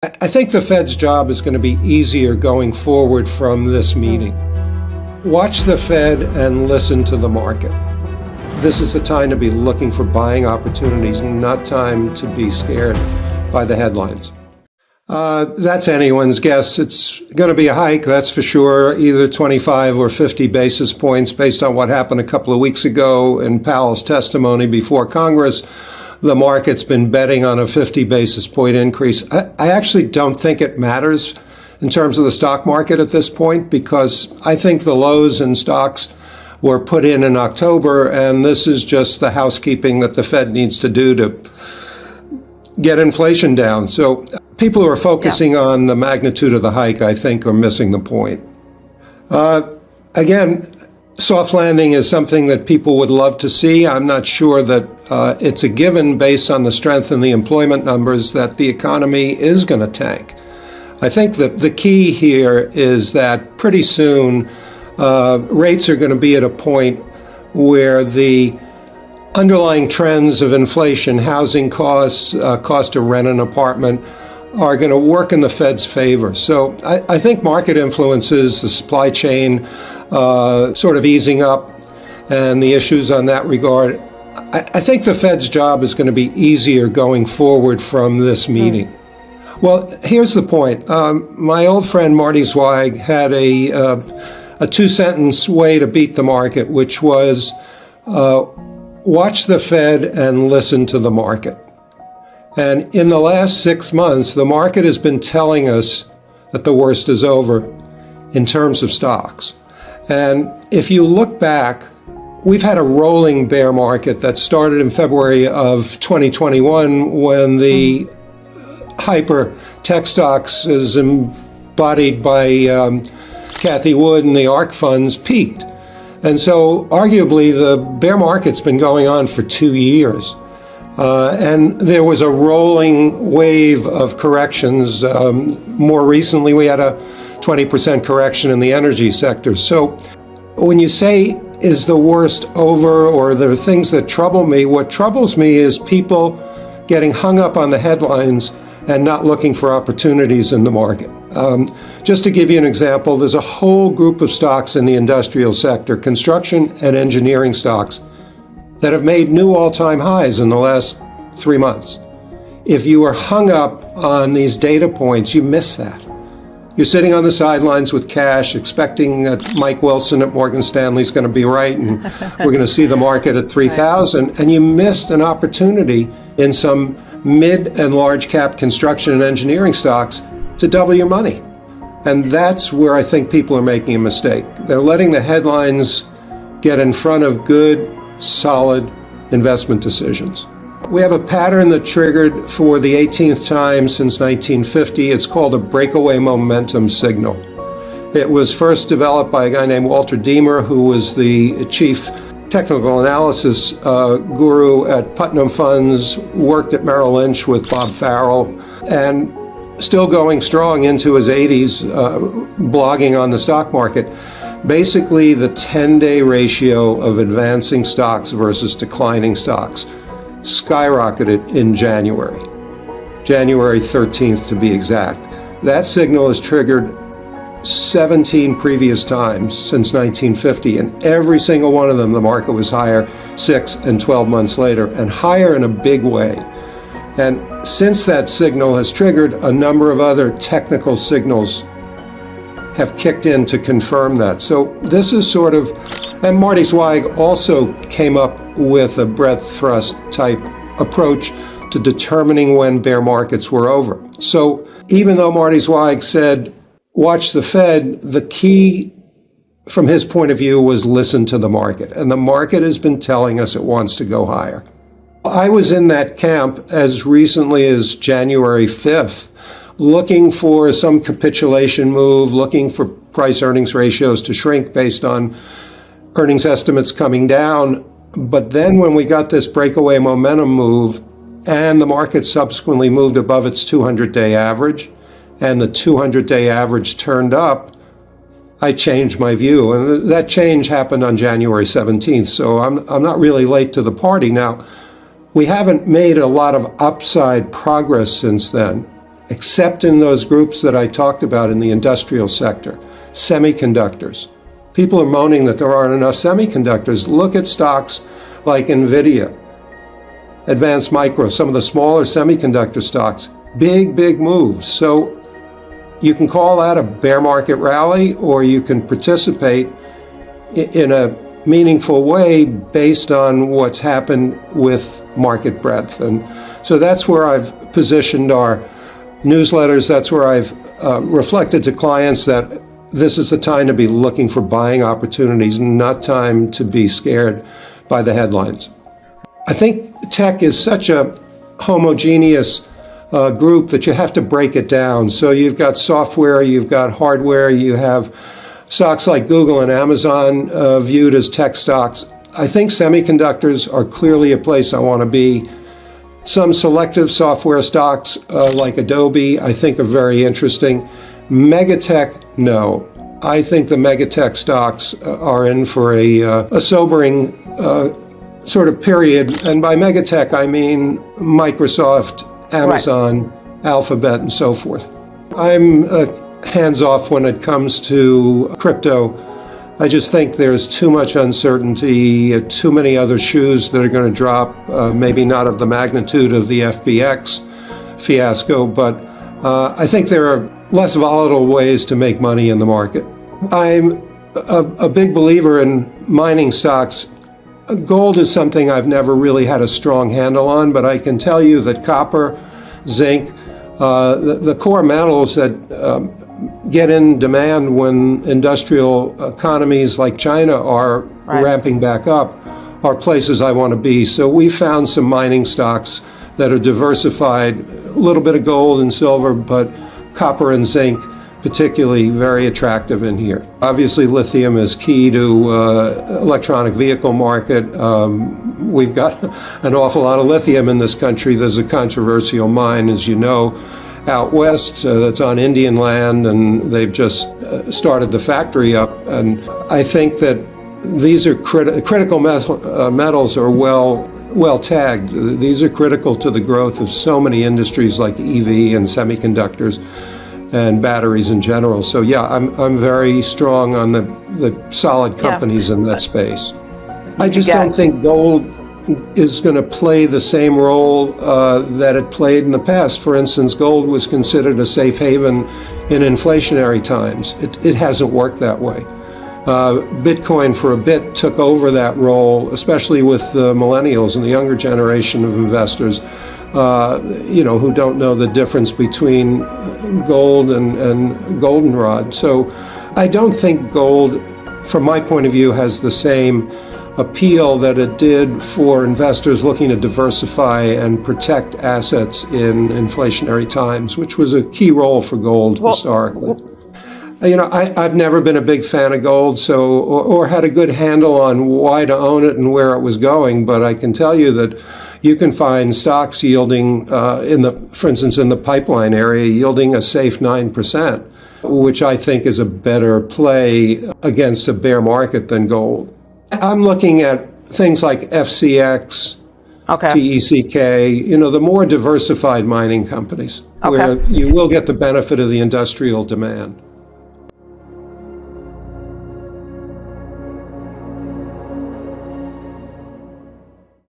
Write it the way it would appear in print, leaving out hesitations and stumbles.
I think the Fed's job is going to be easier going forward from this meeting. Watch the Fed and listen to the market. This is the time to be looking for buying opportunities, not time to be scared by the headlines. That's anyone's guess. It's going to be a hike, that's for sure, either 25 or 50 basis points based on what happened a couple of weeks ago in Powell's testimony before Congress. The market's been betting on a 50 basis point increase. I actually don't think it matters in terms of the stock market at this point, because I think the lows in stocks were put in October, and this is just the housekeeping that the Fed needs to do to get inflation down. So people who are focusing on the magnitude of the hike, I think, are missing the point. Again, soft landing is something that people would love to see. I'm not sure that it's a given based on the strength in the employment numbers that the economy is going to tank. I think that the key here is that pretty soon rates are going to be at a point where the underlying trends of inflation, housing costs, cost to rent an apartment, are going to work in the Fed's favor. So I think market influences, the supply chain sort of easing up, and the issues on that regard. I think the Fed's job is going to be easier going forward from this meeting. Well, here's the point. My old friend Marty Zweig had a two-sentence way to beat the market, which was watch the Fed and listen to the market. And in the last 6 months, the market has been telling us that the worst is over in terms of stocks. And if you look back, we've had a rolling bear market that started in February of 2021 when the hyper tech stocks, as embodied by Cathie Wood and the ARK funds, peaked. And so arguably the bear market's been going on for 2 years. And there was a rolling wave of corrections. More recently, we had a 20% correction in the energy sector. So when you say, is the worst over, or there are things that trouble me, what troubles me is people getting hung up on the headlines and not looking for opportunities in the market. Just to give you an example, there's a whole group of stocks in the industrial sector, construction and engineering stocks, that have made new all-time highs in the last 3 months. If you are hung up on these data points, you miss that. You're sitting on the sidelines with cash, expecting that Mike Wilson at Morgan Stanley is going to be right, and we're going to see the market at 3,000, and you missed an opportunity in some mid and large cap construction and engineering stocks to double your money. And that's where I think people are making a mistake. They're letting the headlines get in front of good, solid investment decisions. We have a pattern that triggered for the 18th time since 1950. It's called a breakaway momentum signal. It was first developed by a guy named Walter Diemer, who was the chief technical analysis guru at Putnam Funds, worked at Merrill Lynch with Bob Farrell, and still going strong into his 80s, blogging on the stock market. Basically, the 10-day ratio of advancing stocks versus declining stocks skyrocketed in January 13th to be exact. That signal has triggered 17 previous times since 1950, and every single one of them, the market was higher 6 and 12 months later, and higher in a big way. And since that signal has triggered, a number of other technical signals have kicked in to confirm that. So this is sort of, and Marty Zweig also came up with a breadth thrust type approach to determining when bear markets were over. So even though Marty Zweig said, watch the Fed, the key from his point of view was listen to the market. And the market has been telling us it wants to go higher. I was in that camp as recently as January 5th, looking for some capitulation move, looking for price earnings ratios to shrink based on earnings estimates coming down. But then when we got this breakaway momentum move and the market subsequently moved above its 200-day average and the 200-day average turned up, I changed my view. And that change happened on January 17th. So I'm not really late to the party. Now, we haven't made a lot of upside progress since then. except in those groups that I talked about in the industrial sector. Semiconductors. People are moaning that there aren't enough semiconductors. Look at stocks like NVIDIA, Advanced Micro, some of the smaller semiconductor stocks. Big moves. So you can call that a bear market rally, or you can participate in a meaningful way based on what's happened with market breadth. And so that's where I've positioned our newsletters. That's where I've reflected to clients that this is the time to be looking for buying opportunities, not time to be scared by the headlines. I think tech is such a homogeneous group that you have to break it down. So you've got software, you've got hardware, you have stocks like Google and Amazon viewed as tech stocks. I think semiconductors are clearly a place I want to be. Some selective software stocks like Adobe, I think are very interesting. Megatech, no. I think the megatech stocks are in for a sobering sort of period. And by megatech, I mean Microsoft, Amazon, right, Alphabet, and so forth. I'm hands-off when it comes to crypto. I just think there's too much uncertainty, too many other shoes that are going to drop, maybe not of the magnitude of the FBX fiasco, but I think there are less volatile ways to make money in the market. I'm a big believer in mining stocks. Gold is something I've never really had a strong handle on, but I can tell you that copper, zinc, the core metals that get in demand when industrial economies like China are right, ramping back up are places I want to be. So we found some mining stocks that are diversified, a little bit of gold and silver, but copper and zinc particularly very attractive in here. Obviously, lithium is key to electronic vehicle market. We've got an awful lot of lithium in this country. There's a controversial mine, as you know, out west that's on Indian land, and they've just started the factory up. And I think that these are critical metals are well tagged. These are critical to the growth of so many industries like EV and semiconductors and batteries in general. So yeah, I'm very strong on the solid companies in that space. I just don't think gold is going to play the same role that it played in the past. For instance, gold was considered a safe haven in inflationary times. It hasn't worked that way. Bitcoin for a bit took over that role, especially with the millennials and the younger generation of investors, who don't know the difference between gold and goldenrod. So I don't think gold, from my point of view, has the same appeal that it did for investors looking to diversify and protect assets in inflationary times, which was a key role for gold historically. I've never been a big fan of gold, or had a good handle on why to own it and where it was going. But I can tell you that you can find stocks yielding, for instance, in the pipeline area, yielding a safe 9%, which I think is a better play against a bear market than gold. I'm looking at things like FCX, TECK, the more diversified mining companies, where you will get the benefit of the industrial demand.